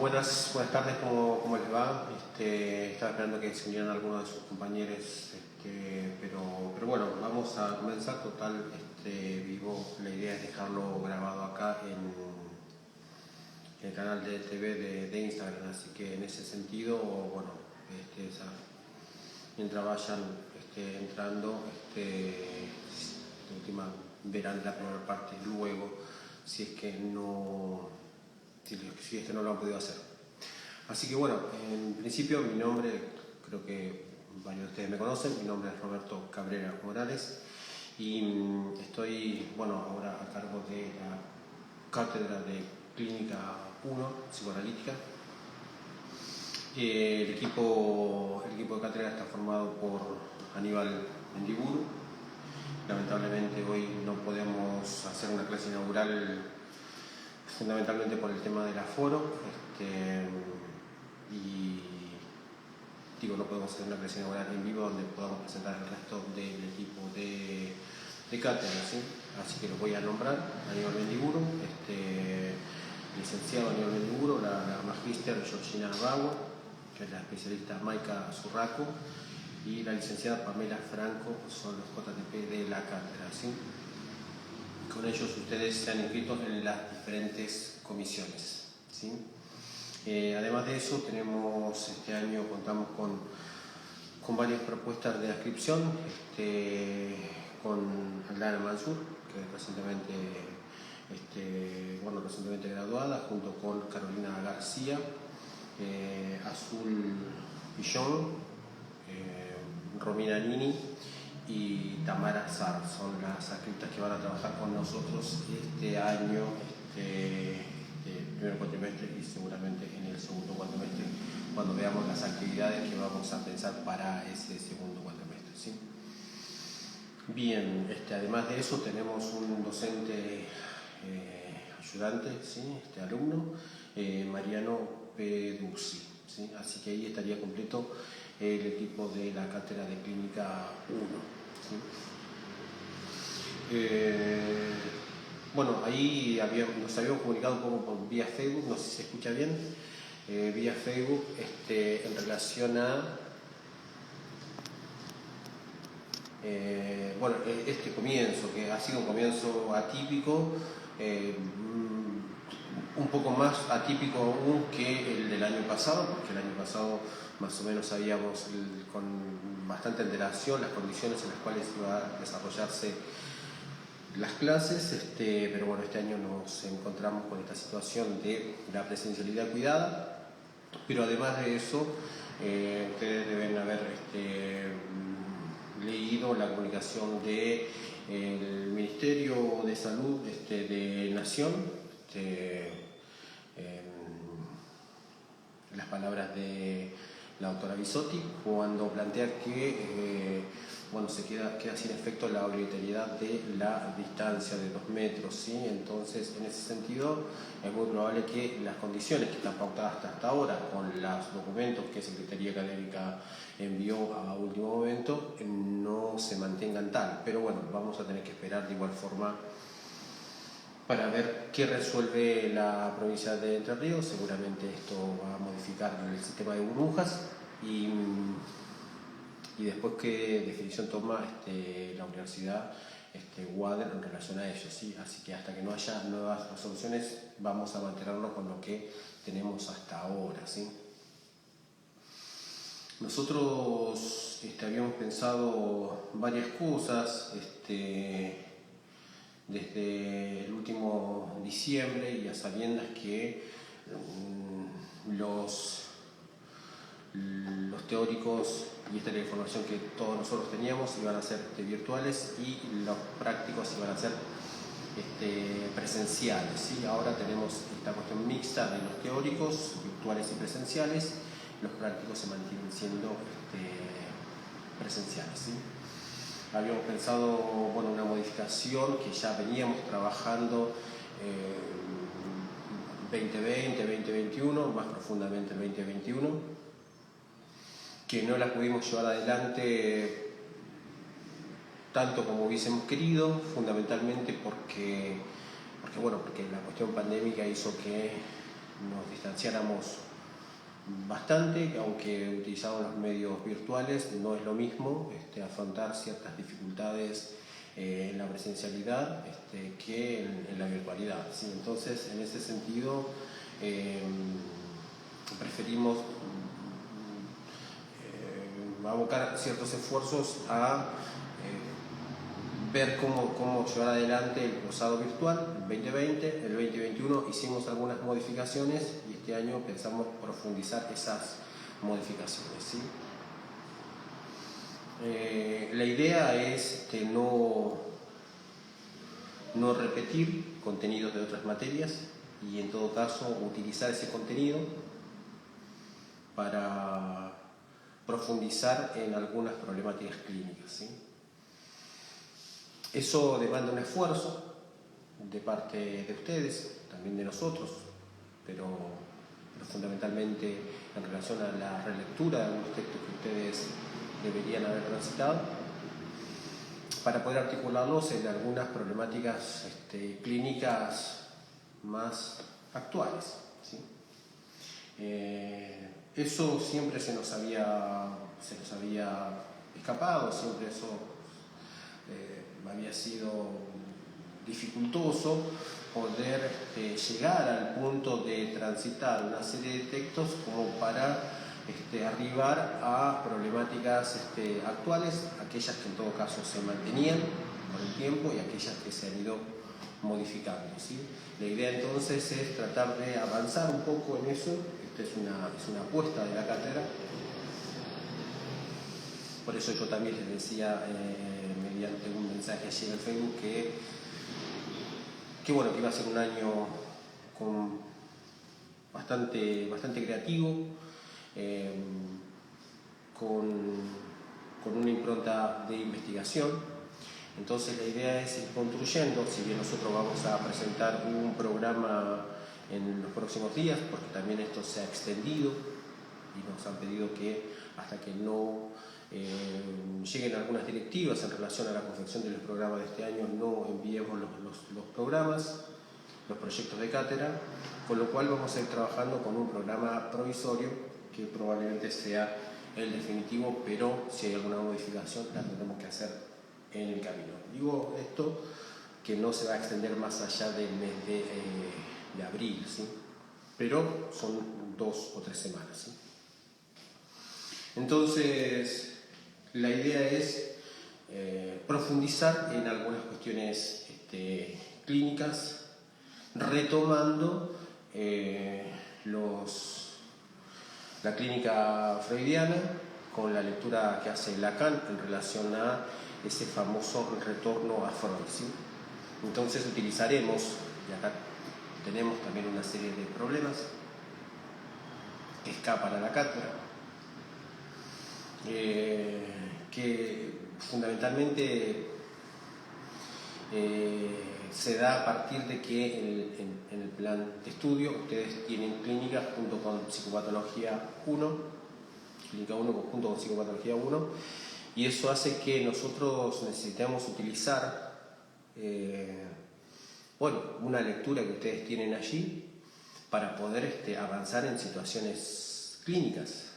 buenas tardes, ¿cómo les va? Estaba esperando que se unieran algunos de sus compañeros, pero bueno, vamos a comenzar. Total, vivo, la idea es dejarlo grabado acá en el canal de TV de Instagram, así que en ese sentido, bueno, mientras vayan entrando, de última verán la primera parte luego, si es que no lo han podido hacer. Así que bueno, en principio mi nombre, creo que varios de ustedes me conocen, mi nombre es Roberto Cabrera Morales y estoy ahora a cargo de la cátedra de Clínica 1, Psicoanalítica. El equipo de cátedra está formado por Aníbal Mendiburu. Lamentablemente hoy no podemos hacer una clase inaugural, fundamentalmente por el tema del aforo, no podemos hacer una clase inaugural en vivo donde podamos presentar el resto del equipo de cátedra, ¿sí? Así que lo voy a nombrar: Aníbal Mendiburu, licenciado Aníbal Mendiburu, la magíster Georgina Bauer, que es la especialista Maika Zurraco, y la licenciada Pamela Franco, son los JTP de la cátedra, ¿sí? Con ellos ustedes se han inscrito en las diferentes comisiones, ¿sí? Además de eso, este año contamos con varias propuestas de inscripción, con Aldana Mansur, que es recientemente graduada, junto con Carolina García, Azul Pillón, Romina Nini y Tamara Sar. Son las adscritas que van a trabajar con nosotros este año, primer cuatrimestre, y seguramente en el segundo cuatrimestre, cuando veamos las actividades que vamos a pensar para ese segundo cuatrimestre, ¿sí? Bien, además de eso tenemos un docente ayudante, ¿sí? Alumno, Mariano Peduzzi, ¿sí? Así que ahí estaría completo el equipo de la cátedra de Clínica 1, ¿sí? Ahí nos habíamos comunicado un poco por vía Facebook, no sé si se escucha bien, vía Facebook, en relación a este comienzo, que ha sido un comienzo atípico, un poco más atípico aún que el del año pasado, porque el año pasado más o menos sabíamos con bastante antelación las condiciones en las cuales iba a desarrollarse las clases, pero bueno, este año nos encontramos con esta situación de la presencialidad cuidada, pero además de eso, ustedes deben haber leído la comunicación del Ministerio de Salud de Nación, las palabras de la doctora Bisotti, cuando plantea que se queda sin efecto la obligatoriedad de la distancia de 2 metros, ¿sí? Entonces, en ese sentido, es muy probable que las condiciones que están pautadas hasta ahora, con los documentos que Secretaría Académica envió a último momento, no se mantengan tal. Pero bueno, vamos a tener que esperar de igual forma para ver qué resuelve la provincia de Entre Ríos. Seguramente esto va a modificar el sistema de burbujas y después qué definición toma la universidad UADER en relación a ello, ¿sí? Así que hasta que no haya nuevas resoluciones, vamos a mantenernos con lo que tenemos hasta ahora, ¿sí? Nosotros habíamos pensado varias cosas desde el último diciembre, y a sabiendas que los teóricos, y esta es la información que todos nosotros teníamos, iban a ser virtuales, y los prácticos iban a ser presenciales, ¿sí? Ahora tenemos esta cuestión mixta de los teóricos, virtuales y presenciales. Los prácticos se mantienen siendo presenciales, ¿sí? Habíamos pensado una modificación que ya veníamos trabajando 2020, 2021, más profundamente el 2021, que no la pudimos llevar adelante tanto como hubiésemos querido, fundamentalmente porque la cuestión pandémica hizo que nos distanciáramos bastante, aunque utilizamos los medios virtuales, no es lo mismo afrontar ciertas dificultades en la presencialidad que en la virtualidad, ¿sí? Entonces, en ese sentido, preferimos abocar ciertos esfuerzos a ver cómo llevar adelante el cursado virtual, el 2020, el 2021 hicimos algunas modificaciones y este año pensamos profundizar esas modificaciones, ¿sí? La idea es no repetir contenidos de otras materias y en todo caso utilizar ese contenido para profundizar en algunas problemáticas clínicas, ¿sí? Eso demanda un esfuerzo de parte de ustedes, también de nosotros, pero fundamentalmente en relación a la relectura de algunos textos que ustedes deberían haber transitado, para poder articularlos en algunas problemáticas clínicas más actuales, ¿sí? Eso siempre se nos había escapado, siempre eso había sido dificultoso poder llegar al punto de transitar una serie de textos como para arribar a problemáticas actuales, aquellas que en todo caso se mantenían con el tiempo y aquellas que se han ido modificando, ¿sí? La idea entonces es tratar de avanzar un poco en eso. Esta es una apuesta de la cátedra. Por eso yo también les decía mediante un mensaje allí en el Facebook que bueno, que iba a ser un año bastante creativo, con una impronta de investigación. Entonces la idea es ir construyendo, si bien nosotros vamos a presentar un programa en los próximos días, porque también esto se ha extendido y nos han pedido que hasta que no lleguen algunas directivas en relación a la confección de los programas de este año, no enviemos los programas, los proyectos de cátedra, con lo cual vamos a ir trabajando con un programa provisorio que probablemente sea el definitivo, pero si hay alguna modificación la tendremos que hacer en el camino. Digo esto que no se va a extender más allá del mes de abril, ¿sí? Pero son 2 o 3 semanas, ¿sí? Entonces, la idea es profundizar en algunas cuestiones clínicas, retomando la clínica freudiana con la lectura que hace Lacan en relación a ese famoso retorno a Freud, ¿sí? Entonces utilizaremos, y acá tenemos también una serie de problemas que escapan a la cátedra, que fundamentalmente se da a partir de que en el plan de estudio ustedes tienen clínica junto con psicopatología 1, clínica 1 junto con psicopatología 1, y eso hace que nosotros necesitemos utilizar una lectura que ustedes tienen allí para poder avanzar en situaciones clínicas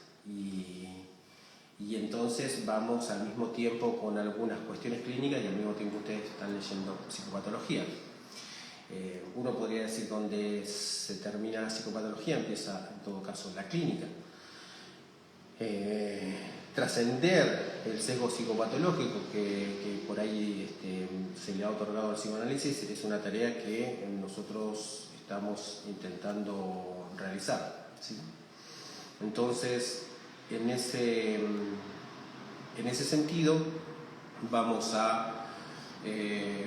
y entonces vamos al mismo tiempo con algunas cuestiones clínicas y al mismo tiempo ustedes están leyendo psicopatología. Uno podría decir donde se termina la psicopatología empieza en todo caso la clínica. Trascender el sesgo psicopatológico que por ahí se le ha otorgado al psicoanálisis es una tarea que nosotros estamos intentando realizar, ¿sí? Entonces, en ese sentido, vamos a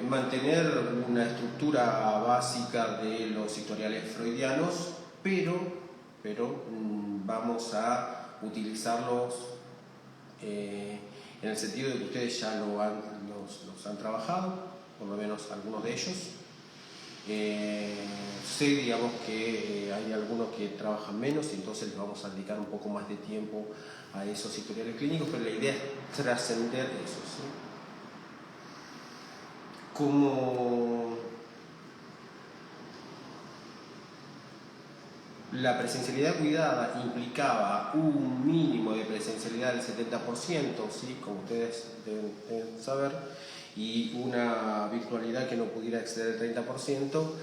mantener una estructura básica de los historiales freudianos, pero vamos a utilizarlos en el sentido de que ustedes ya los han trabajado, por lo menos algunos de ellos. Sé, digamos, que hay algunos que trabajan menos y entonces les vamos a dedicar un poco más de tiempo a esos historiales clínicos, pero la idea es trascender eso, ¿sí? La presencialidad cuidada implicaba un mínimo de presencialidad del 70%, ¿sí? Como ustedes deben saber, y una virtualidad que no pudiera exceder el 30%.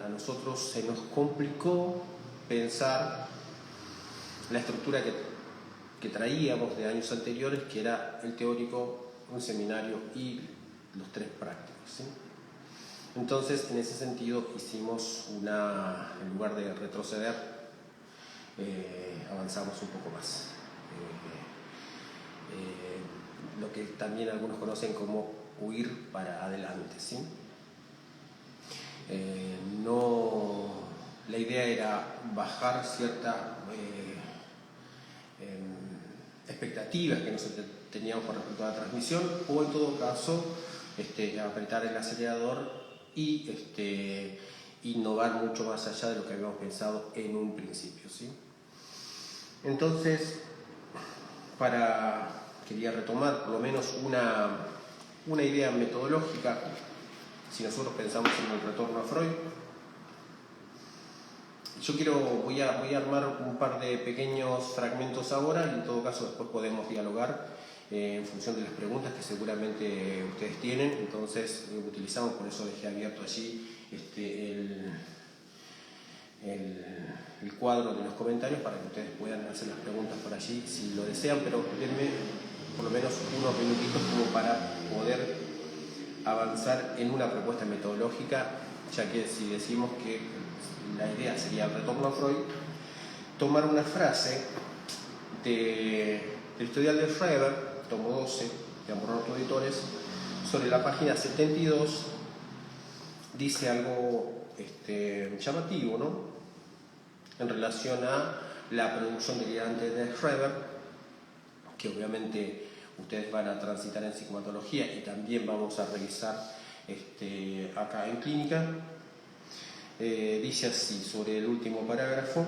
A nosotros se nos complicó pensar la estructura que traíamos de años anteriores, que era el teórico, un seminario y los 3 prácticos, ¿sí? Entonces, en ese sentido, hicimos en lugar de retroceder, avanzamos un poco más. Lo que también algunos conocen como huir para adelante, ¿sí? La idea era bajar ciertas expectativas que nosotros teníamos con respecto a la transmisión, o en todo caso apretar el acelerador y innovar mucho más allá de lo que habíamos pensado en un principio, ¿sí? Entonces, quería retomar por lo menos una idea metodológica. Si nosotros pensamos en el retorno a Freud, voy a armar un par de pequeños fragmentos ahora, y en todo caso después podemos dialogar en función de las preguntas que seguramente ustedes tienen. Entonces utilizamos, por eso dejé abierto allí el cuadro de los comentarios para que ustedes puedan hacer las preguntas por allí si lo desean, pero denme por lo menos unos minutitos como para poder avanzar en una propuesta metodológica, ya que si decimos que la idea sería el retorno a Freud, tomar una frase del historial de Schreber, tomo 12, de Amor Editores, sobre la página 72, dice algo llamativo, ¿no? En relación a la producción delirante de Schreber, que obviamente ustedes van a transitar en psicomatología y también vamos a revisar acá en clínica. Dice así, sobre el último parágrafo,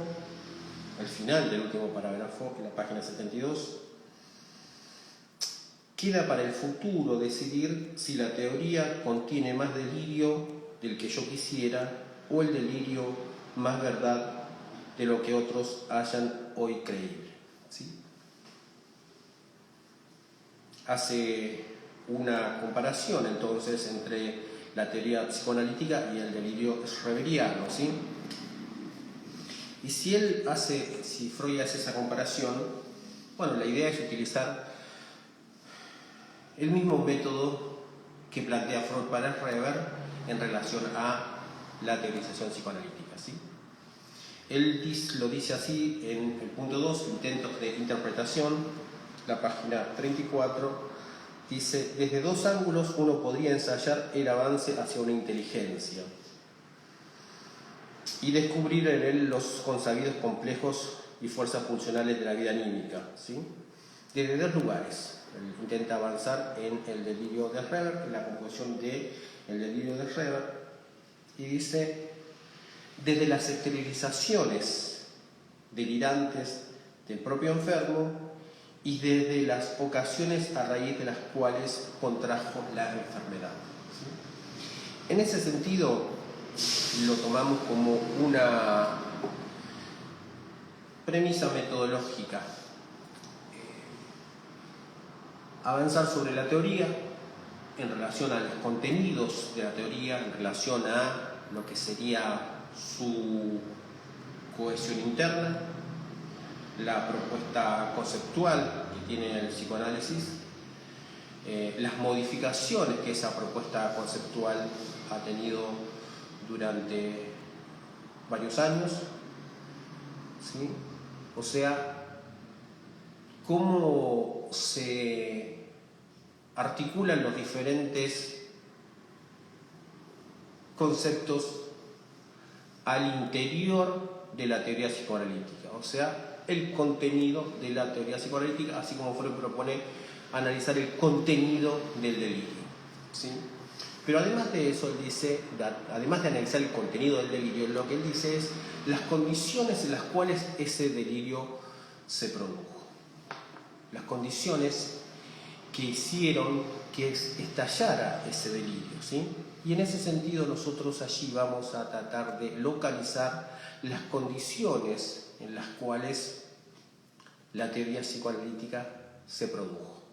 al final del último parágrafo, en la página 72, queda para el futuro decidir si la teoría contiene más delirio del que yo quisiera o el delirio más verdad de lo que otros hayan hoy creíble, ¿sí? Hace una comparación entonces entre la teoría psicoanalítica y el delirio schreberiano, ¿sí? Y si Freud hace esa comparación, bueno, la idea es utilizar el mismo método que plantea Freud para Schreber en relación a la teorización psicoanalítica, ¿sí? Él lo dice así en el punto 2, intentos de interpretación, la página 34, dice: desde 2 ángulos uno podría ensayar el avance hacia una inteligencia y descubrir en él los consabidos complejos y fuerzas funcionales de la vida anímica, ¿sí? Desde 2 lugares. Él intenta avanzar en el delirio de Schreber, en la composición del delirio de Schreber, y dice: desde las exteriorizaciones delirantes del propio enfermo y desde las ocasiones a raíz de las cuales contrajo la enfermedad, ¿sí? En ese sentido, lo tomamos como una premisa metodológica. Avanzar sobre la teoría en relación a los contenidos de la teoría, en relación a lo que sería su cohesión interna, la propuesta conceptual que tiene el psicoanálisis, las modificaciones que esa propuesta conceptual ha tenido durante varios años, ¿sí? O sea, cómo se articulan los diferentes conceptos al interior de la teoría psicoanalítica, o sea, el contenido de la teoría psicoanalítica, así como Freud propone analizar el contenido del delirio, ¿sí? Pero además de eso, él dice, además de analizar el contenido del delirio, lo que él dice es las condiciones en las cuales ese delirio se produjo, las condiciones que hicieron que estallara ese delirio, ¿sí? Y en ese sentido nosotros allí vamos a tratar de localizar las condiciones en las cuales la teoría psicoanalítica se produjo.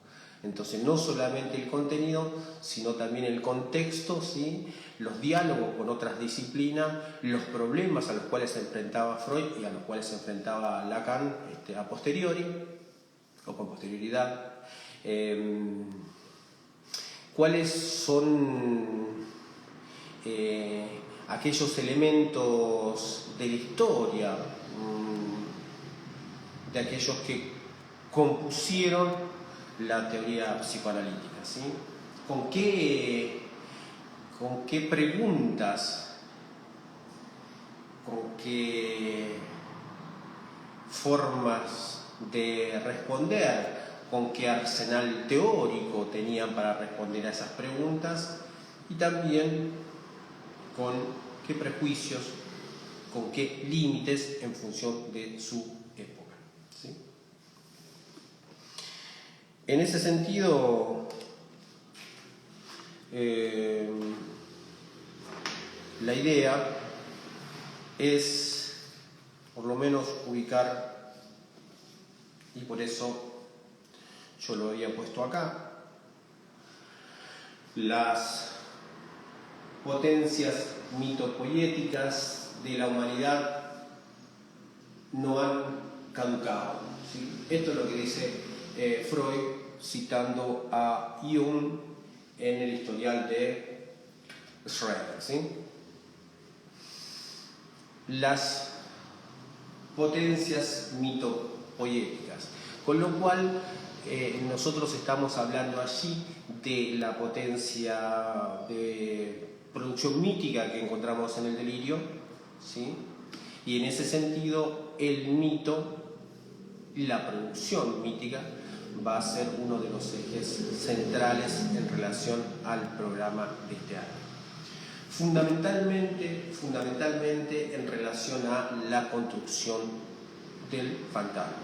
Entonces, no solamente el contenido, sino también el contexto, ¿sí? Los diálogos con otras disciplinas, los problemas a los cuales se enfrentaba Freud y a los cuales se enfrentaba Lacan a posteriori, o con posterioridad. ¿Cuáles son aquellos elementos de la historia, de aquellos que compusieron la teoría psicoanalítica, ¿sí? ¿Con qué preguntas, con qué formas de responder, con qué arsenal teórico tenían para responder a esas preguntas, y también con qué prejuicios, con qué límites en función de su época, ¿sí? En ese sentido, la idea es, por lo menos, ubicar, y por eso yo lo había puesto acá, las potencias mitopoéticas de la humanidad no han caducado, ¿sí? Esto es lo que dice Freud, citando a Jung en el historial de Schroeder, ¿sí? Las potencias mitopoéticas, con lo cual nosotros estamos hablando allí de la potencia de producción mítica que encontramos en el delirio, ¿sí? Y en ese sentido el mito, la producción mítica, va a ser uno de los ejes centrales en relación al programa de este año. Fundamentalmente en relación a la construcción del fantasma.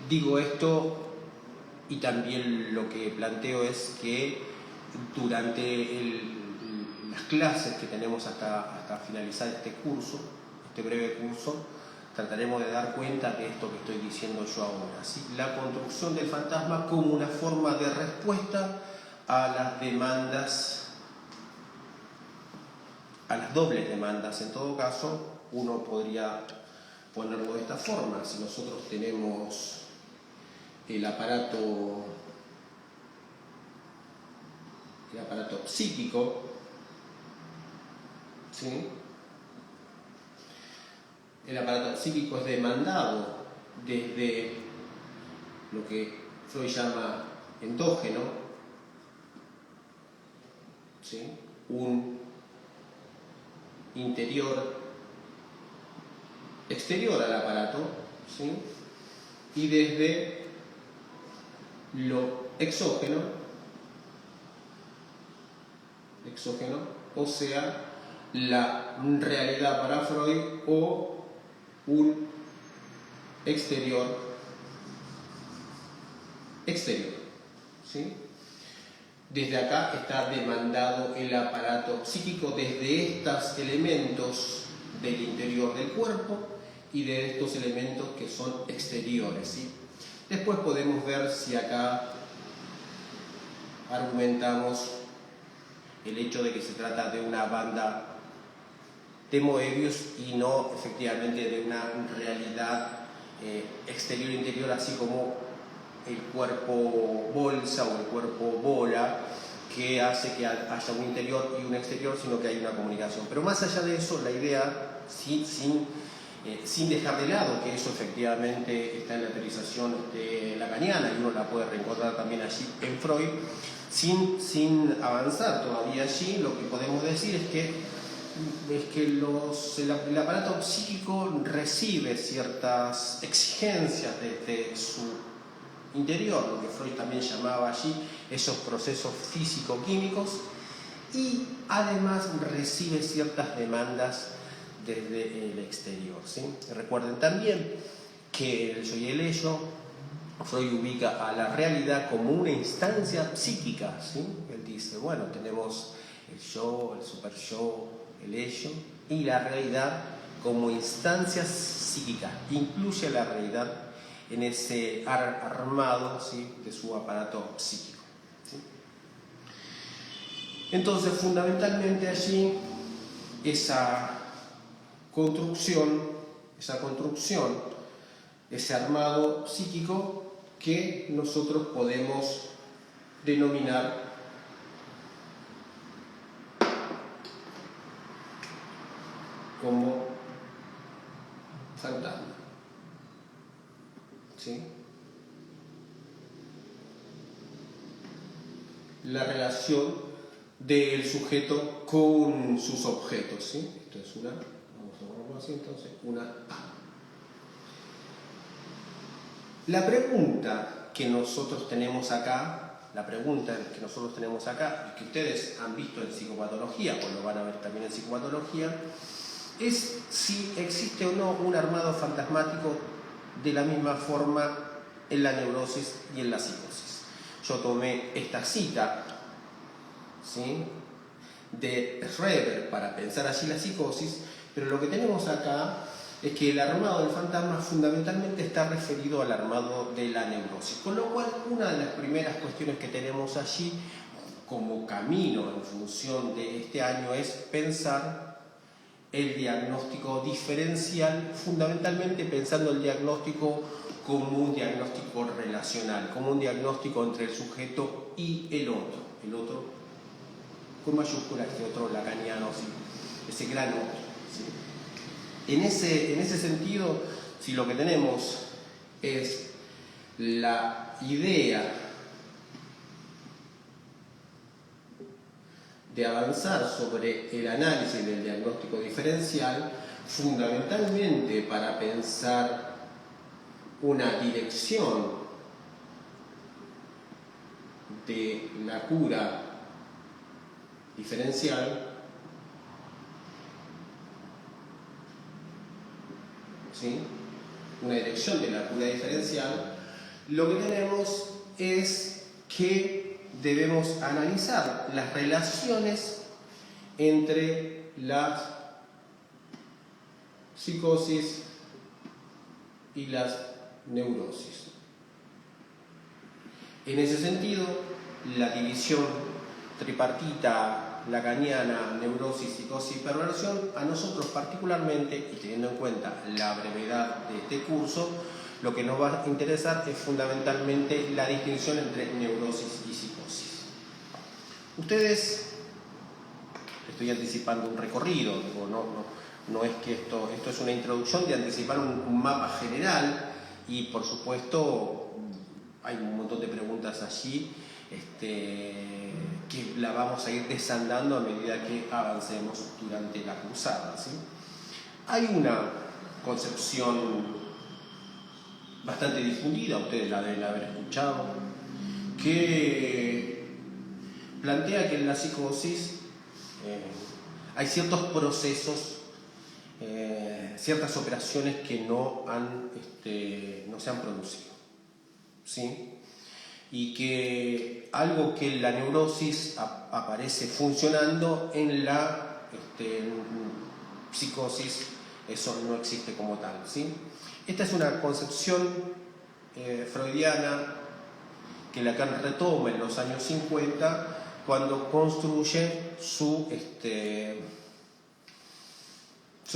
Digo esto y también lo que planteo es que durante las clases que tenemos hasta finalizar este curso, este breve curso, trataremos de dar cuenta de esto que estoy diciendo yo ahora, ¿sí? La construcción del fantasma como una forma de respuesta a las demandas, a las dobles demandas. En todo caso, uno podría ponerlo de esta forma. Si nosotros tenemos el aparato psíquico, ¿sí? El aparato psíquico es demandado desde lo que Freud llama endógeno, ¿sí? Un interior exterior al aparato, ¿sí? Y desde lo exógeno, o sea, la realidad para Freud, o un exterior, ¿sí? Desde acá está demandado el aparato psíquico desde estos elementos del interior del cuerpo y de estos elementos que son exteriores, ¿sí? Después podemos ver si acá argumentamos el hecho de que se trata de una banda de Moebius y no efectivamente de una realidad exterior-interior, así como el cuerpo bolsa o el cuerpo bola, que hace que haya un interior y un exterior, sino que hay una comunicación. Pero más allá de eso, la idea, sin dejar de lado que eso efectivamente está en la teorización lacaniana y uno la puede reencontrar también allí en Freud, sin avanzar todavía allí, lo que podemos decir es que el aparato psíquico recibe ciertas exigencias desde su interior, lo que Freud también llamaba allí esos procesos físico-químicos, y además recibe ciertas demandas desde el exterior, ¿sí? Recuerden también que el yo y el ello Freud ubica a la realidad como una instancia psíquica, ¿sí? Él dice, bueno, tenemos el yo, el super yo, el ello, y la realidad como instancia psíquica. Incluye la realidad en ese armado, ¿sí?, de su aparato psíquico, ¿sí? Entonces, fundamentalmente allí, esa construcción, ese armado psíquico que nosotros podemos denominar como fantasma, ¿sí? La relación del sujeto con sus objetos, ¿sí? Esto es una, vamos a ponerlo así entonces, una A. La pregunta que nosotros tenemos acá, y que ustedes han visto en psicopatología, o lo van a ver también en psicopatología, es si existe o no un armado fantasmático de la misma forma en la neurosis y en la psicosis. Yo tomé esta cita, ¿sí?, de Schreber para pensar allí la psicosis, pero lo que tenemos acá es que el armado del fantasma fundamentalmente está referido al armado de la neurosis. Con lo cual, una de las primeras cuestiones que tenemos allí como camino en función de este año es pensar el diagnóstico diferencial, fundamentalmente pensando el diagnóstico como un diagnóstico relacional, como un diagnóstico entre el sujeto y el otro con mayúsculas, este otro lacaniano, ¿sí?, ese gran otro, ¿sí? En ese sentido, si lo que tenemos es la idea de avanzar sobre el análisis del diagnóstico diferencial, fundamentalmente para pensar una dirección de la cura diferencial, ¿sí?, una dirección de la cura diferencial, lo que tenemos es que debemos analizar las relaciones entre la psicosis y las neurosis. En ese sentido, la división tripartita lacaniana, neurosis, psicosis y perversión, a nosotros particularmente, y teniendo en cuenta la brevedad de este curso, lo que nos va a interesar es fundamentalmente la distinción entre neurosis y psicosis. Ustedes, estoy anticipando un recorrido, digo, no es que esto es una introducción de anticipar un mapa general, y por supuesto hay un montón de preguntas allí que la vamos a ir desandando a medida que avancemos durante la cursada, ¿sí? Hay una concepción bastante difundida, ustedes la deben haber escuchado, que plantea que en la psicosis hay ciertos procesos, ciertas operaciones que no se han producido, ¿sí? Y que algo que en la neurosis aparece funcionando, en la psicosis eso no existe como tal, ¿sí? Esta es una concepción freudiana que Lacan retoma en los años 50 cuando construye su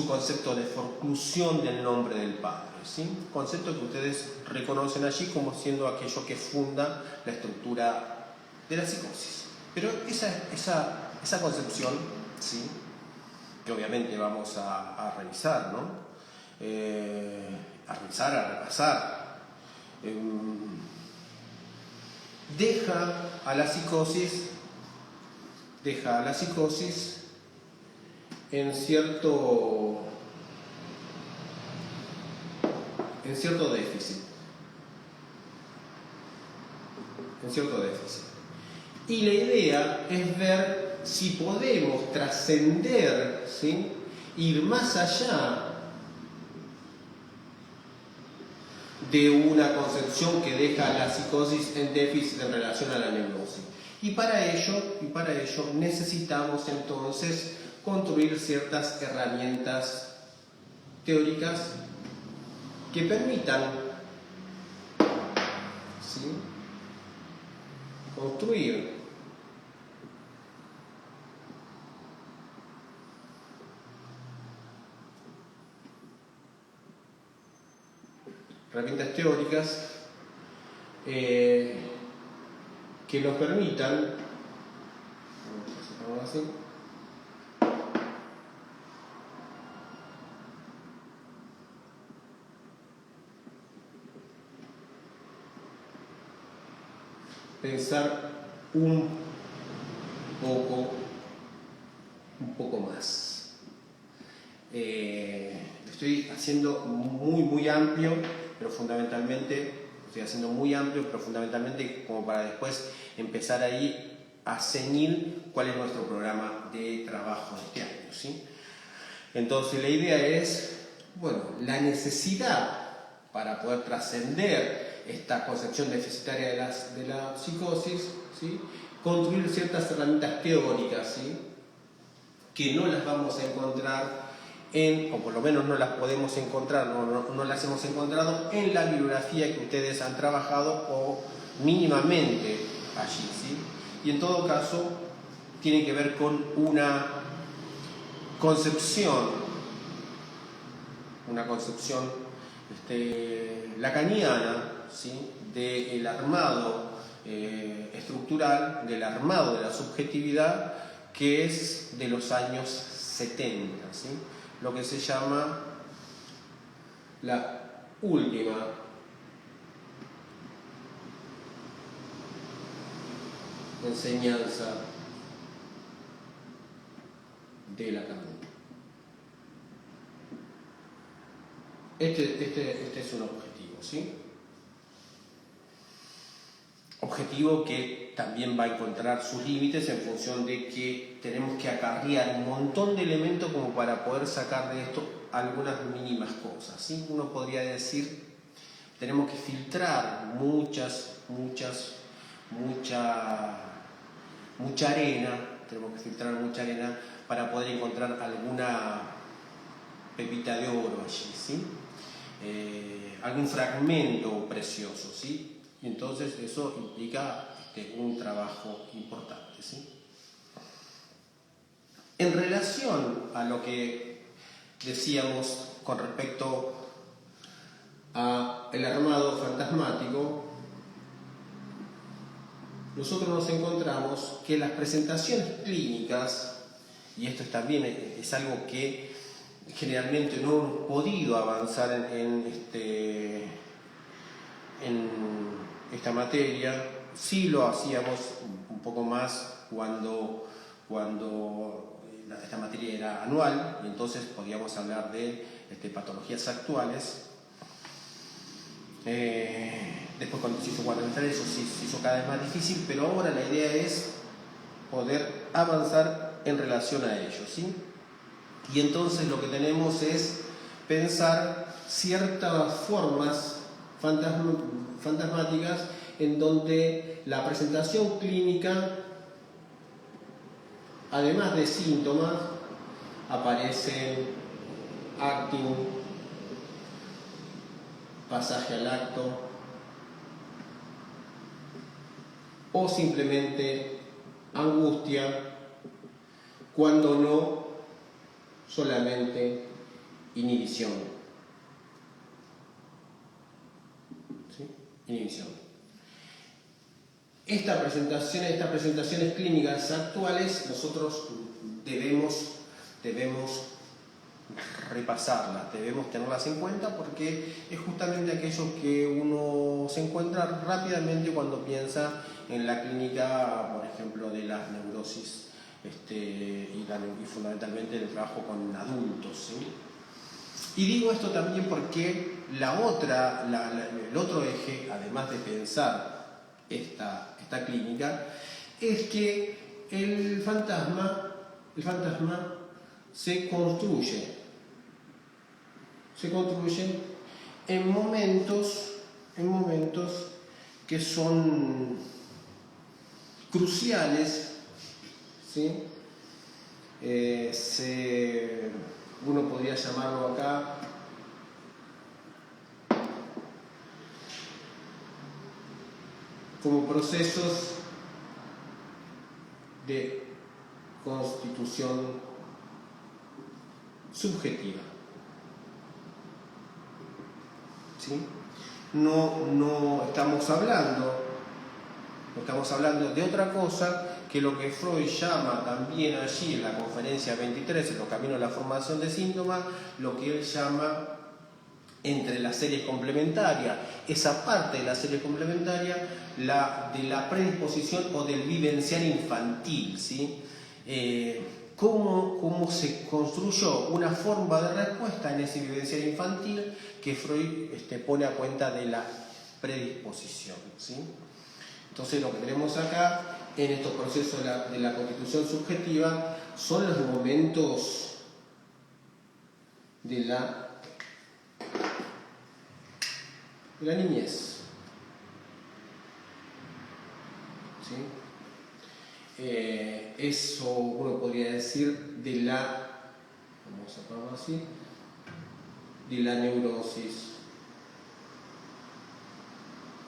concepto de forclusión del nombre del padre, ¿sí? Concepto que ustedes reconocen allí como siendo aquello que funda la estructura de la psicosis. Pero esa concepción, ¿sí?, que obviamente vamos a revisar, ¿no? A repasar, deja a la psicosis en cierto déficit. Y la idea es ver si podemos trascender, ¿sí?, ir más allá de una concepción que deja la psicosis en déficit en relación a la neurosis. Y para ello necesitamos entonces construir ciertas herramientas teóricas que permitan, ¿sí?, construir herramientas teóricas que nos permitan, vamos a así, pensar un poco más. Estoy haciendo muy amplio, pero fundamentalmente como para después empezar ahí a ceñir cuál es nuestro programa de trabajo de este año, ¿sí? Entonces la idea es, la necesidad para poder trascender esta concepción deficitaria de la psicosis, ¿sí?, construir ciertas herramientas teóricas, ¿sí?, que no las vamos a encontrar o por lo menos no las podemos encontrar, no las hemos encontrado en la bibliografía que ustedes han trabajado o mínimamente allí, ¿sí? Y en todo caso tiene que ver con una concepción lacaniana, ¿sí?, del armado estructural, del armado de la subjetividad, que es de los años 70, ¿sí?, lo que se llama la última enseñanza de Lacan. Este es un objetivo, ¿sí? Objetivo que también va a encontrar sus límites en función de que tenemos que acarrear un montón de elementos como para poder sacar de esto algunas mínimas cosas, ¿sí? Uno podría decir, tenemos que filtrar mucha arena para poder encontrar alguna pepita de oro allí, ¿sí? Algún fragmento precioso, ¿sí? Y entonces eso implica un trabajo importante, ¿sí? En relación a lo que decíamos con respecto al armado fantasmático, nosotros nos encontramos que las presentaciones clínicas, y esto también es algo que generalmente no hemos podido avanzar en esta materia, sí lo hacíamos un poco más cuando esta materia era anual, y entonces podíamos hablar de patologías actuales. Después cuando se hizo cuadrimestral eso se hizo cada vez más difícil, pero ahora la idea es poder avanzar en relación a ello, ¿sí? Y entonces lo que tenemos es pensar ciertas formas fantasmáticas en donde la presentación clínica, además de síntomas, aparecen acting, pasaje al acto, o simplemente angustia, cuando no solamente inhibición. ¿Sí? Inhibición. Estas presentaciones clínicas actuales nosotros debemos repasarlas, debemos tenerlas en cuenta, porque es justamente aquello que uno se encuentra rápidamente cuando piensa en la clínica, por ejemplo, de las neurosis y fundamentalmente el trabajo con adultos, ¿sí? Y digo esto también porque el otro eje, además de pensar esta clínica, es que el fantasma se construye en momentos en momentos que son cruciales, ¿sí? Uno podría llamarlo acá como procesos de constitución subjetiva, ¿sí? No estamos hablando de otra cosa que lo que Freud llama también allí en la conferencia 23, en los caminos de la formación de síntomas, lo que él llama entre las series complementarias, esa parte de la serie complementaria, de la predisposición o del vivencial infantil, ¿sí? Cómo se construyó una forma de respuesta en ese vivencial infantil que Freud pone a cuenta de la predisposición, ¿sí? Entonces lo que tenemos acá en estos procesos de la constitución subjetiva son los momentos de la niñez, ¿sí? Eso uno podría decir vamos a ponerlo así, de la neurosis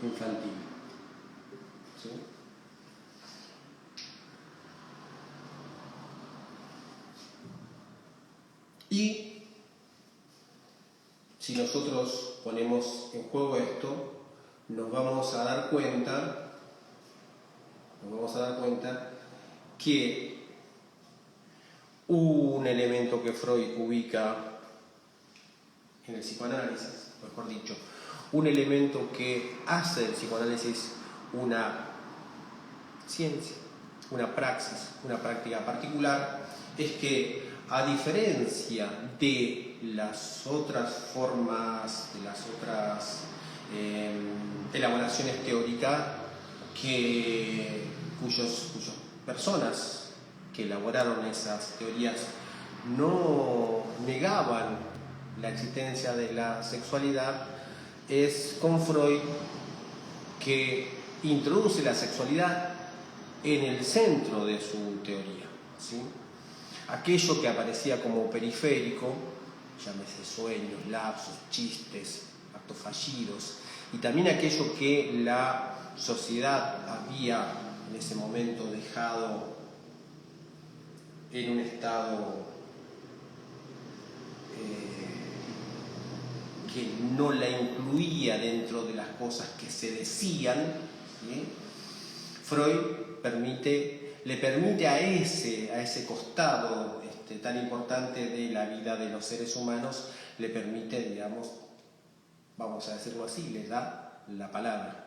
infantil, ¿sí? Y si nosotros ponemos en juego esto, nos vamos a dar cuenta que un elemento que Freud ubica en el psicoanálisis, mejor dicho, un elemento que hace del psicoanálisis una ciencia, una praxis, una práctica particular, es que a diferencia de las otras formas, de las otras elaboraciones teóricas cuyas personas que elaboraron esas teorías no negaban la existencia de la sexualidad, es con Freud que introduce la sexualidad en el centro de su teoría, ¿sí? Aquello que aparecía como periférico, llámese sueños, lapsos, chistes, actos fallidos, y también aquello que la sociedad había en ese momento dejado en un estado que no la incluía dentro de las cosas que se decían, ¿sí? Freud le permite a ese costado tan importante de la vida de los seres humanos, le permite, digamos, vamos a decirlo así, le da la palabra.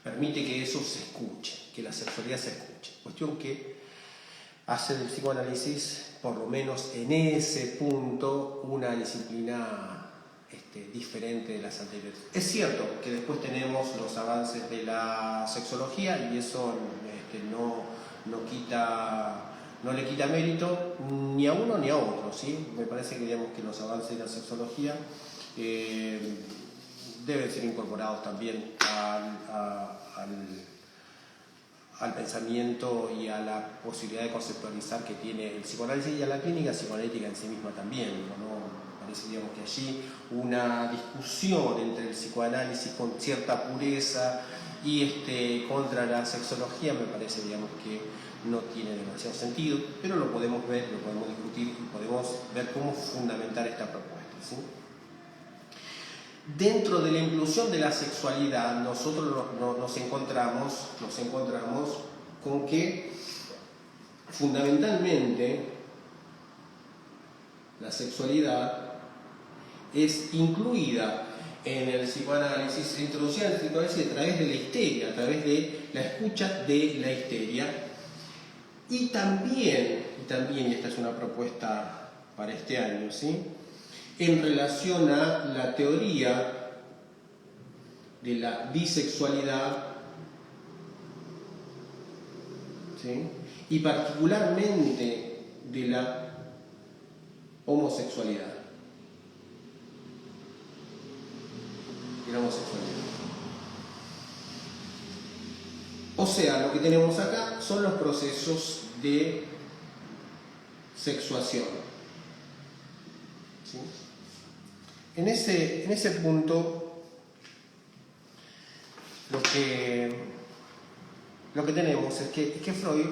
Permite que eso se escuche, que la sexualidad se escuche. Cuestión que hace del psicoanálisis, por lo menos en ese punto, una disciplina diferente de las anteriores. Es cierto que después tenemos los avances de la sexología y eso no le quita mérito ni a uno ni a otro, ¿sí? Me parece que, digamos, que los avances de la sexología deben ser incorporados también al pensamiento y a la posibilidad de conceptualizar que tiene el psicoanálisis y a la clínica psicoanalítica en sí misma también, ¿no? Parece, digamos, que allí una discusión entre el psicoanálisis con cierta pureza y contra la sexología me parece, digamos, que no tiene demasiado sentido, pero lo podemos ver, lo podemos discutir y podemos ver cómo fundamentar esta propuesta, ¿sí? Dentro de la inclusión de la sexualidad, nosotros nos encontramos con que fundamentalmente la sexualidad es incluida en el psicoanálisis, introducida en el psicoanálisis a través de la histeria, a través de la escucha de la histeria. Y también, y esta es una propuesta para este año, ¿sí?, en relación a la teoría de la bisexualidad, ¿sí?, y particularmente de la homosexualidad. y la homosexualidad. O sea, lo que tenemos acá son los procesos de sexuación. ¿Sí? En ese punto, lo que tenemos es que Freud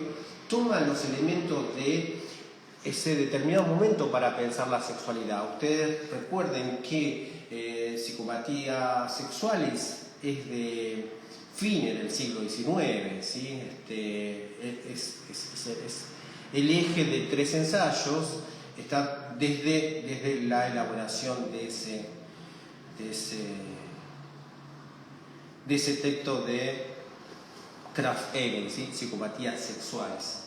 toma los elementos de ese determinado momento para pensar la sexualidad. Ustedes recuerden que psicopatía sexualis es de fines del siglo XIX, ¿sí? Es el eje de 3 ensayos, está desde la elaboración de ese texto de Krafft-Ebing, ¿sí? Psicopatías sexuales.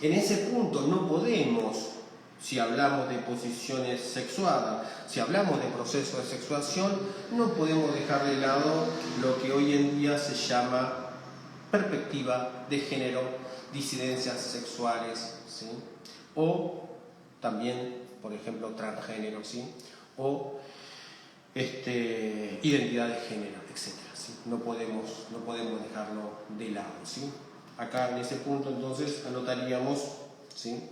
En ese punto no podemos, si hablamos de posiciones sexuadas, si hablamos de proceso de sexuación, no podemos dejar de lado lo que hoy en día se llama perspectiva de género, disidencias sexuales, ¿sí? O también, por ejemplo, transgénero, ¿sí? O identidad de género, etc. ¿Sí? No podemos dejarlo de lado, ¿sí? Acá en ese punto entonces anotaríamos, ¿sí?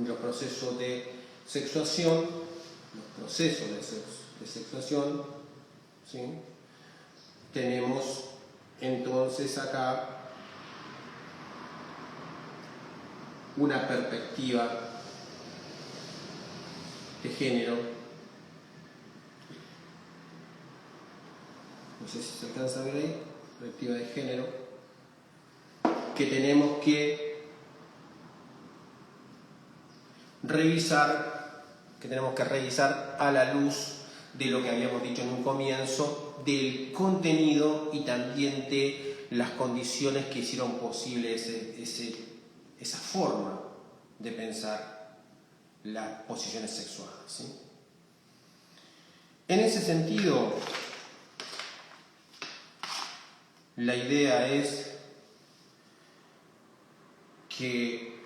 Los procesos de sexuación, ¿sí? Tenemos entonces acá una perspectiva de género. No sé si se alcanza a ver ahí, perspectiva de género, que tenemos que revisar a la luz de lo que habíamos dicho en un comienzo, del contenido y también de las condiciones que hicieron posible esa forma de pensar las posiciones sexuales, ¿sí? En ese sentido, la idea es que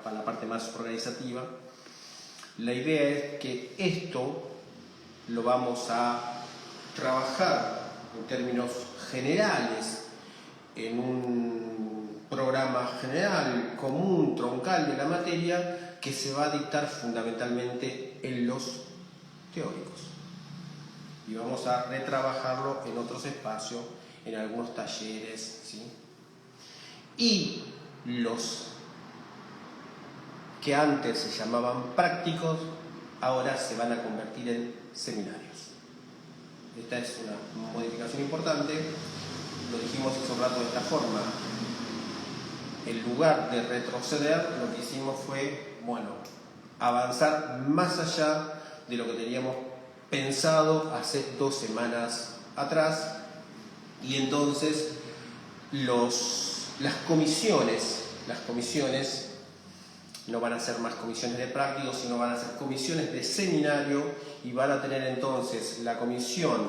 para la parte más organizativa, la idea es que esto lo vamos a trabajar en términos generales, en un programa general, común, troncal de la materia, que se va a dictar fundamentalmente en los teóricos. Y vamos a retrabajarlo en otros espacios, en algunos talleres, ¿sí? Y los que antes se llamaban prácticos, ahora se van a convertir en seminarios. Esta es una modificación importante, lo dijimos hace un rato de esta forma. En lugar de retroceder, lo que hicimos fue, avanzar más allá de lo que teníamos pensado hace 2 semanas atrás, y entonces las comisiones no van a ser más comisiones de prácticos, sino van a ser comisiones de seminario, y van a tener entonces la comisión,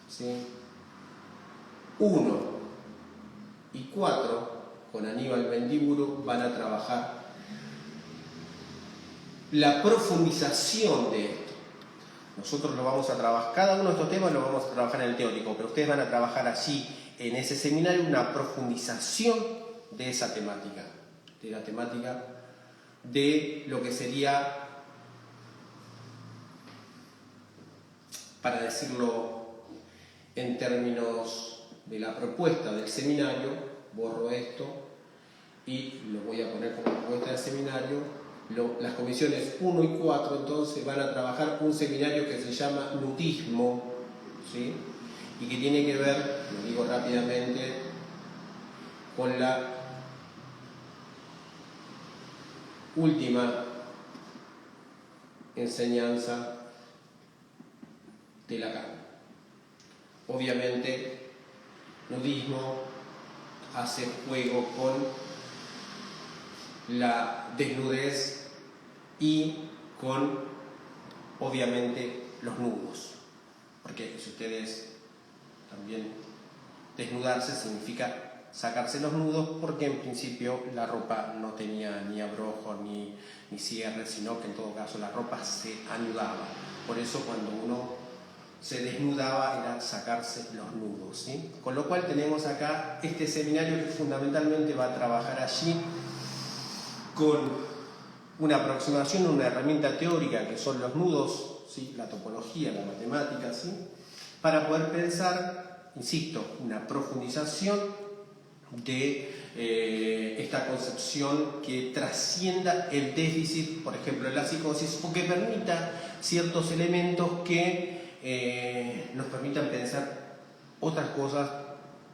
¿sí? 1 y 4, con Aníbal Mendiburu, van a trabajar la profundización de esto. Nosotros lo vamos a trabajar, cada uno de estos temas lo vamos a trabajar en el teórico, pero ustedes van a trabajar allí, en ese seminario, una profundización de esa temática, de la temática de lo que sería, para decirlo en términos de la propuesta del seminario, borro esto y lo voy a poner como propuesta del seminario. Las comisiones 1 y 4 entonces van a trabajar un seminario que se llama nudismo, ¿sí? Y que tiene que ver, lo digo rápidamente, con la última enseñanza de Lacan. Obviamente, nudismo hace juego con la desnudez y con, obviamente, los nudos, porque si ustedes también, desnudarse significa sacarse los nudos, porque en principio la ropa no tenía ni abrojo ni cierre, sino que en todo caso la ropa se anudaba. Por eso cuando uno se desnudaba era sacarse los nudos, ¿sí? Con lo cual tenemos acá este seminario que fundamentalmente va a trabajar allí con una aproximación, una herramienta teórica que son los nudos, ¿sí? La topología, la matemática, ¿sí? Para poder pensar, insisto, una profundización de esta concepción que trascienda el déficit, por ejemplo, de la psicosis, o que permita ciertos elementos que nos permitan pensar otras cosas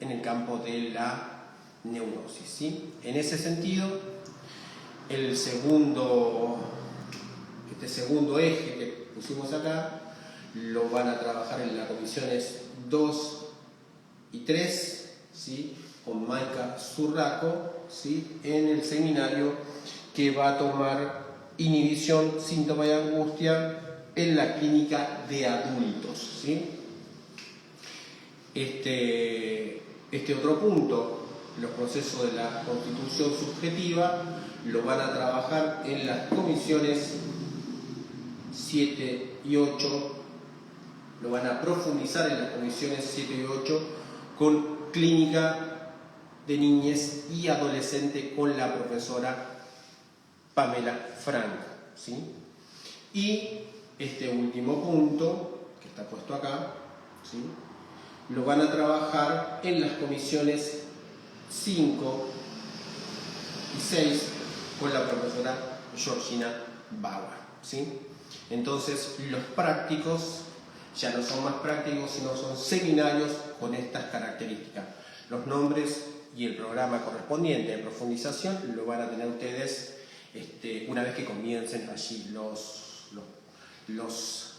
en el campo de la neurosis, ¿sí? En ese sentido, este segundo eje que pusimos acá lo van a trabajar en las comisiones 2 y 3, ¿sí? Con Maika Zurraco, ¿sí? En el seminario que va a tomar inhibición, síntoma y angustia en la clínica de adultos, ¿sí? Este otro punto, los procesos de la constitución subjetiva, lo van a trabajar en las comisiones 7 y 8, lo van a profundizar en las comisiones 7 y 8 con clínica de niñez y adolescente con la profesora Pamela Franco, ¿sí? Y este último punto, que está puesto acá, ¿sí? Lo van a trabajar en las comisiones 5 y 6 con la profesora Georgina Bauer, ¿sí? Entonces, los prácticos ya no son más prácticos, sino son seminarios con estas características. Los nombres y el programa correspondiente de profundización lo van a tener ustedes una vez que comiencen allí los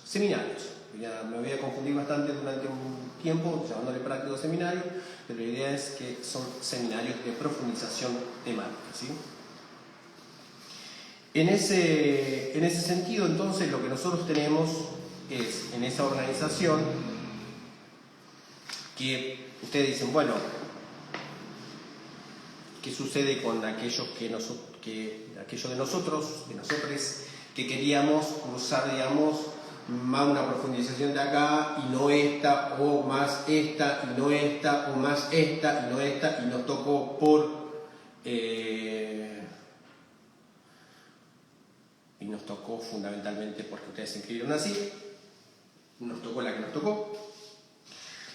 seminarios. Ya me voy a confundir bastante durante un tiempo llamándole práctico seminario, pero la idea es que son seminarios de profundización temática, ¿sí? En ese sentido, entonces, lo que nosotros tenemos es, en esa organización, que ustedes dicen, bueno, ¿qué sucede con aquellos aquello de nosotros, que queríamos cursar, digamos, más una profundización de acá y no esta, o más esta y no esta, o más esta y no esta, y nos tocó fundamentalmente porque ustedes se inscribieron así, nos tocó la que nos tocó.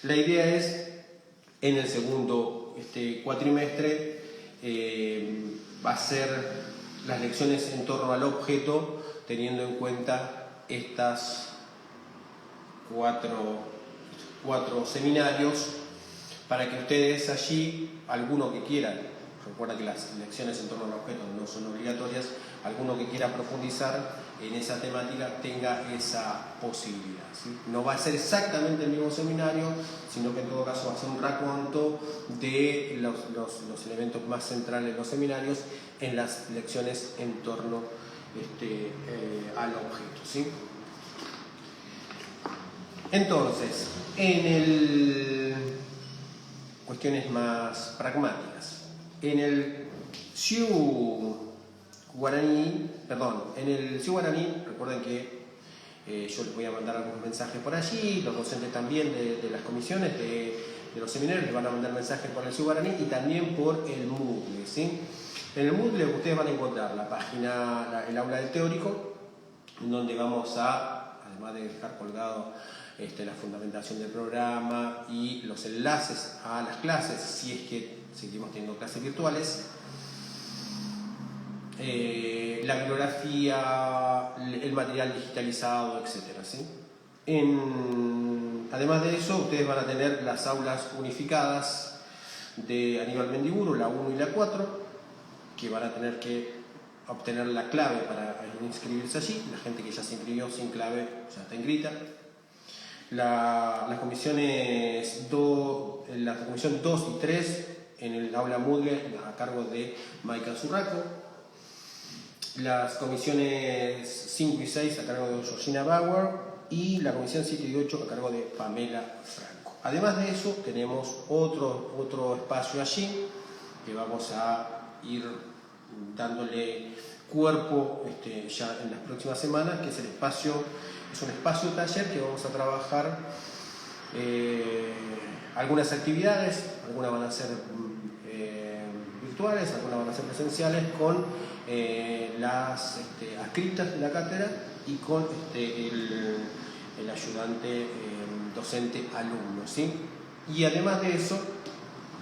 La idea es, en el segundo cuatrimestre, va a ser las lecciones en torno al objeto, teniendo en cuenta estas cuatro seminarios, para que ustedes allí, alguno que quieran, recuerda que las lecciones en torno al objeto no son obligatorias, alguno que quiera profundizar en esa temática tenga esa posibilidad, ¿sí? No va a ser exactamente el mismo seminario, sino que en todo caso va a ser un raconto de los elementos más centrales de los seminarios en las lecciones en torno al objeto, ¿sí? Entonces, cuestiones más pragmáticas. En el Xiu Guaraní, recuerden que yo les voy a mandar algunos mensajes por allí, los docentes también de las comisiones de los seminarios les van a mandar mensajes por el Xiu Guaraní y también por el Moodle, ¿sí? En el Moodle ustedes van a encontrar la página, el aula del teórico, donde vamos a, además de dejar colgado la fundamentación del programa y los enlaces a las clases, si es que seguimos teniendo clases virtuales, la bibliografía, el material digitalizado, etc., ¿sí? Además de eso, ustedes van a tener las aulas unificadas de Aníbal Mendiburu, la 1 y la 4, que van a tener que obtener la clave para inscribirse allí. La gente que ya se inscribió sin clave ya está inscrita. Las comisiones la comisión 2 y 3 en el aula Moodle a cargo de Maika Zurraco. Las comisiones 5 y 6 a cargo de Georgina Bauer y la comisión 7 y 8 a cargo de Pamela Franco. Además de eso, tenemos otro espacio allí que vamos a ir dándole cuerpo ya en las próximas semanas, que es un espacio taller que vamos a trabajar algunas actividades, algunas van a ser virtuales, algunas van a ser presenciales, con las adscriptas de la cátedra y con el ayudante docente alumno, ¿sí? Y además de eso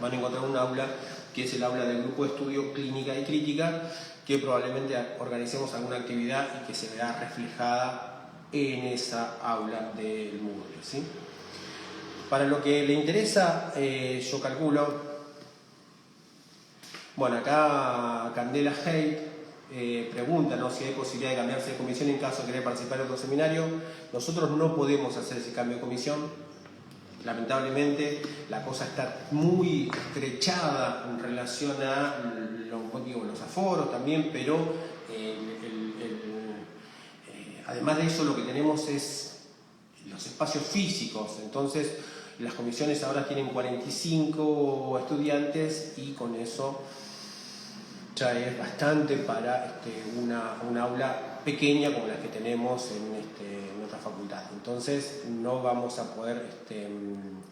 van a encontrar un aula que es el aula del grupo de estudio clínica y crítica, que probablemente organicemos alguna actividad y que se verá reflejada en esa aula del Moodle, ¿sí? Para lo que le interesa, yo calculo, bueno, acá Candela Hate pregunta, ¿no?, si hay posibilidad de cambiarse de comisión en caso de querer participar en otro seminario. Nosotros no podemos hacer ese cambio de comisión. Lamentablemente la cosa está muy estrechada en relación a los aforos también, pero además de eso lo que tenemos es los espacios físicos. Entonces las comisiones ahora tienen 45 estudiantes y con eso ya es bastante para una aula pequeña como la que tenemos en otra facultad. Entonces no vamos a poder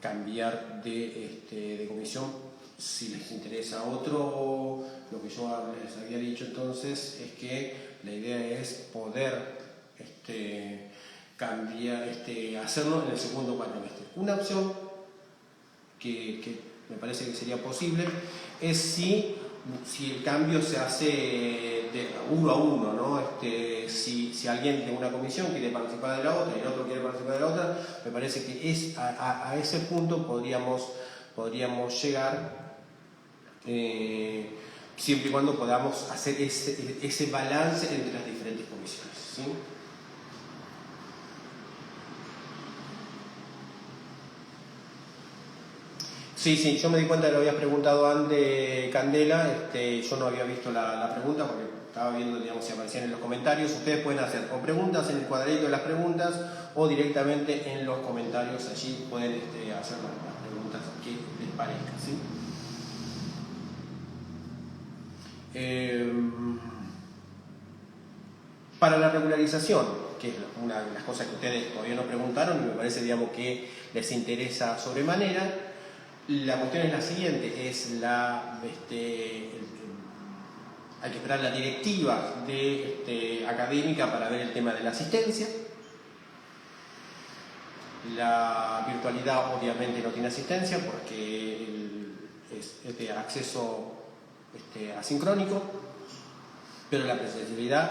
cambiar de comisión. Si les interesa otro, lo que yo les había dicho entonces es que la idea es poder cambiar, hacerlo en el segundo cuatrimestre. Una opción que me parece que sería posible es si el cambio se hace de uno a uno, ¿no? Si alguien de una comisión quiere participar de la otra y el otro quiere participar de la otra, me parece que a ese punto podríamos llegar, siempre y cuando podamos hacer ese balance entre las diferentes comisiones, ¿sí? Sí, yo me di cuenta que lo habías preguntado antes, Candela. Yo no había visto la pregunta porque estaba viendo, digamos, si aparecían en los comentarios. Ustedes pueden hacer o preguntas en el cuadradito de las preguntas o directamente en los comentarios. Allí pueden hacer las preguntas que les parezca, ¿sí? Para la regularización, que es una de las cosas que ustedes todavía no preguntaron y me parece, digamos, que les interesa sobremanera. La cuestión es la siguiente, hay que esperar la directiva académica para ver el tema de la asistencia. La virtualidad obviamente no tiene asistencia porque es de acceso asincrónico, pero la presencialidad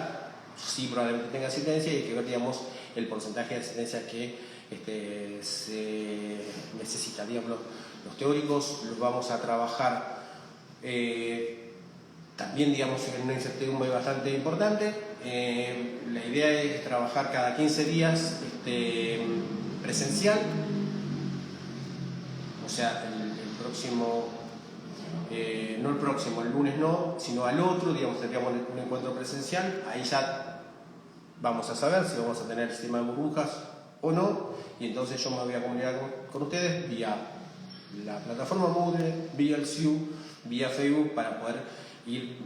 sí probablemente tenga asistencia y hay que ver, digamos, el porcentaje de asistencia que se necesita. Digamos, los teóricos los vamos a trabajar también, digamos, en una incertidumbre bastante importante. La idea es trabajar cada 15 días presencial, o sea, el próximo, no el próximo, el lunes no, sino al otro, digamos, tendríamos un encuentro presencial. Ahí ya vamos a saber si vamos a tener sistema de burbujas o no, y entonces yo me voy a comunicar con ustedes vía la plataforma Moodle, vía el SIU, vía Facebook, para poder ir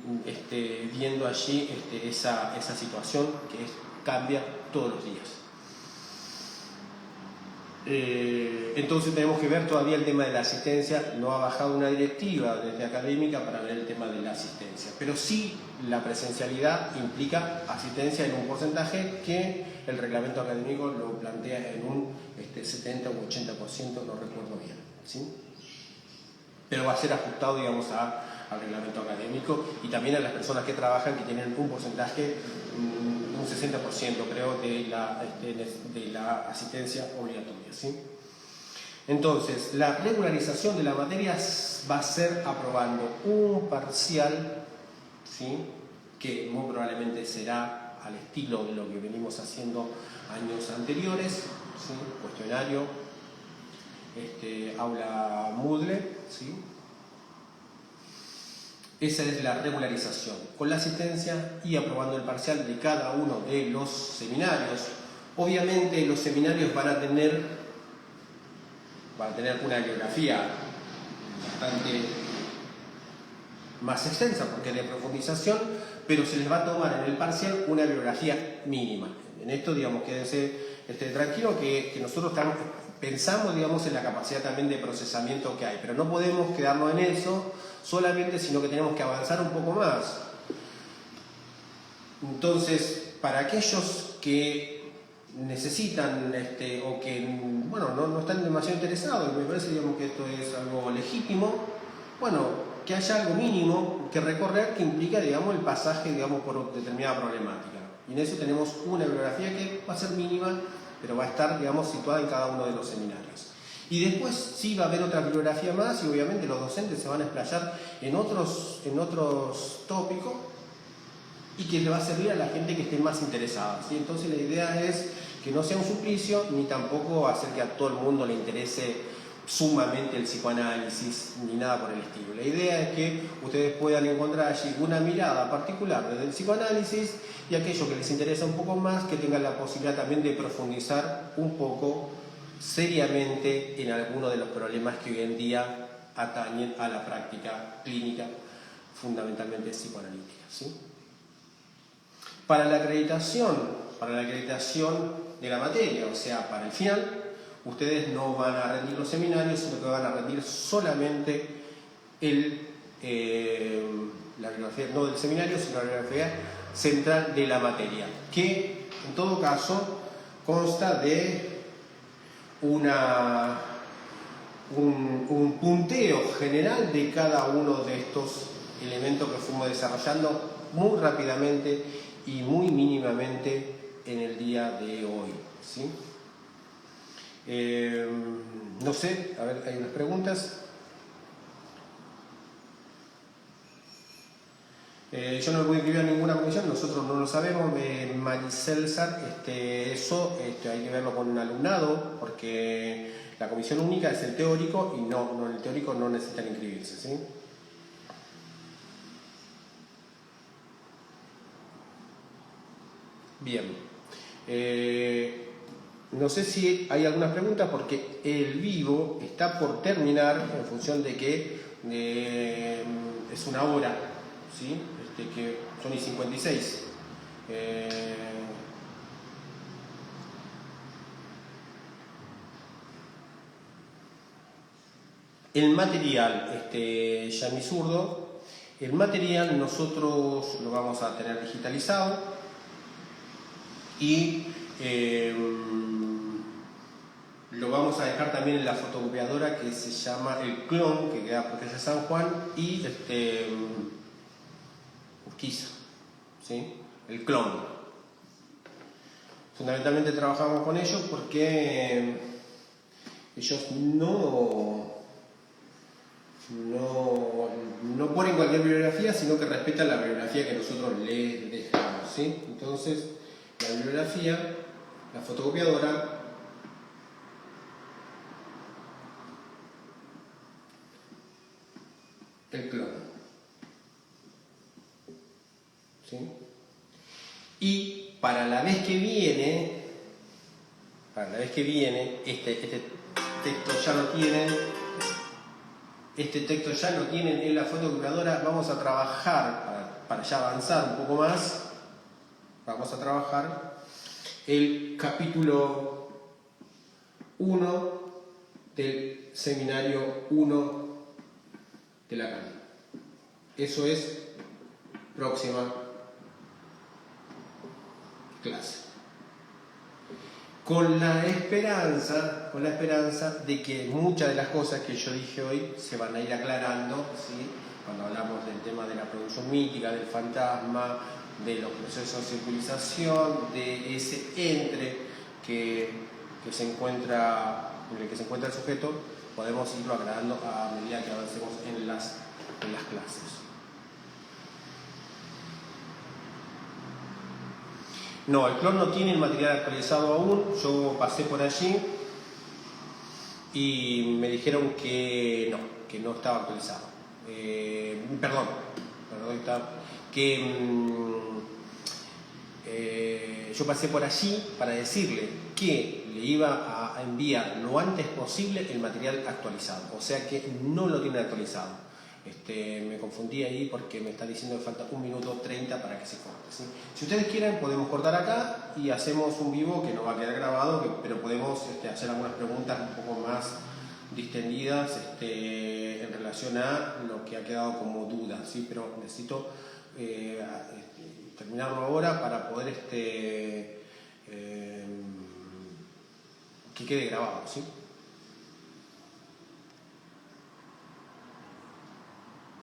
viendo allí esa situación que cambia todos los días. Entonces tenemos que ver todavía el tema de la asistencia. No ha bajado una directiva desde académica para ver el tema de la asistencia, pero sí la presencialidad implica asistencia en un porcentaje que el reglamento académico lo plantea en un 70 u 80%, no recuerdo bien, ¿sí? Pero va a ser ajustado, digamos, al reglamento académico y también a las personas que trabajan, que tienen un porcentaje, un 60% creo, de la asistencia obligatoria, ¿sí? Entonces, la regularización de la materia va a ser aprobando un parcial, ¿sí?, que muy probablemente será al estilo de lo que venimos haciendo años anteriores, ¿sí?, cuestionario, aula Moodle, ¿sí? Esa es la regularización, con la asistencia y aprobando el parcial de cada uno de los seminarios. Obviamente los seminarios van a tener una bibliografía bastante más extensa porque es de profundización, pero se les va a tomar en el parcial una bibliografía mínima. En esto, digamos, quédense tranquilos que nosotros pensamos, digamos, en la capacidad también de procesamiento que hay, pero no podemos quedarnos en eso solamente, sino que tenemos que avanzar un poco más. Entonces, para aquellos que necesitan o que, bueno, no están demasiado interesados, y me parece, digamos, que esto es algo legítimo, bueno, que haya algo mínimo que recorrer que implica, digamos, el pasaje, digamos, por determinada problemática. Y en eso tenemos una bibliografía que va a ser mínima, pero va a estar, digamos, situada en cada uno de los seminarios. Y después sí va a haber otra bibliografía más y obviamente los docentes se van a explayar en otros tópicos y que le va a servir a la gente que esté más interesada, ¿sí? Entonces la idea es que no sea un suplicio ni tampoco hacer que a todo el mundo le interese sumamente el psicoanálisis ni nada por el estilo. La idea es que ustedes puedan encontrar allí una mirada particular desde el psicoanálisis y aquello que les interesa un poco más, que tengan la posibilidad también de profundizar un poco seriamente en algunos de los problemas que hoy en día atañen a la práctica clínica, fundamentalmente psicoanalítica, ¿sí? Para la acreditación de la materia, o sea, para el final, ustedes no van a rendir los seminarios, sino que van a rendir solamente la bibliografía, no del seminario, sino la bibliografía central de la materia, que en todo caso consta de un punteo general de cada uno de estos elementos que fuimos desarrollando muy rápidamente y muy mínimamente en el día de hoy, ¿sí? No sé, a ver, hay unas preguntas. Yo no voy a inscribir a ninguna comisión, nosotros no lo sabemos. Maricelsar, eso hay que verlo con un alumnado, porque la comisión única es el teórico y no el teórico no necesitan inscribirse, ¿sí? Bien. No sé si hay algunas preguntas porque el vivo está por terminar en función de que es una hora, ¿sí? Que son y 56. El material, Yami Zurdo, el material nosotros lo vamos a tener digitalizado y lo vamos a dejar también en la fotocopiadora que se llama El Clon, que queda por calle San Juan, y Urquiza, ¿sí? El Clon. Fundamentalmente trabajamos con ellos porque ellos no ponen cualquier bibliografía, sino que respetan la bibliografía que nosotros les dejamos, ¿sí? Entonces, la bibliografía, la fotocopiadora, el clon, ¿sí? Y para la vez que viene, este texto ya lo tienen, en la fotocopiadora. Vamos a trabajar, para ya avanzar un poco más, vamos a trabajar el capítulo 1 del seminario 1 de la CAN. Eso es próxima clase. Con la esperanza de que muchas de las cosas que yo dije hoy se van a ir aclarando, ¿sí? Cuando hablamos del tema de la producción mítica, del fantasma, de los procesos de circulación, de ese entre que se encuentra, en el que se encuentra el sujeto, podemos irlo aclarando a medida que avancemos en las clases. No, el clon no tiene el material actualizado aún. Yo pasé por allí y me dijeron que no estaba actualizado. Yo pasé por allí para decirle que le iba a enviar lo antes posible el material actualizado, o sea que no lo tiene actualizado. Me confundí ahí porque me está diciendo que falta 1 minuto 30 para que se corte, ¿sí? Si ustedes quieren podemos cortar acá y hacemos un vivo que no va a quedar grabado, pero podemos hacer algunas preguntas un poco más distendidas en relación a lo que ha quedado como duda, ¿sí? Pero necesito terminarlo ahora para poder que quede grabado, ¿sí?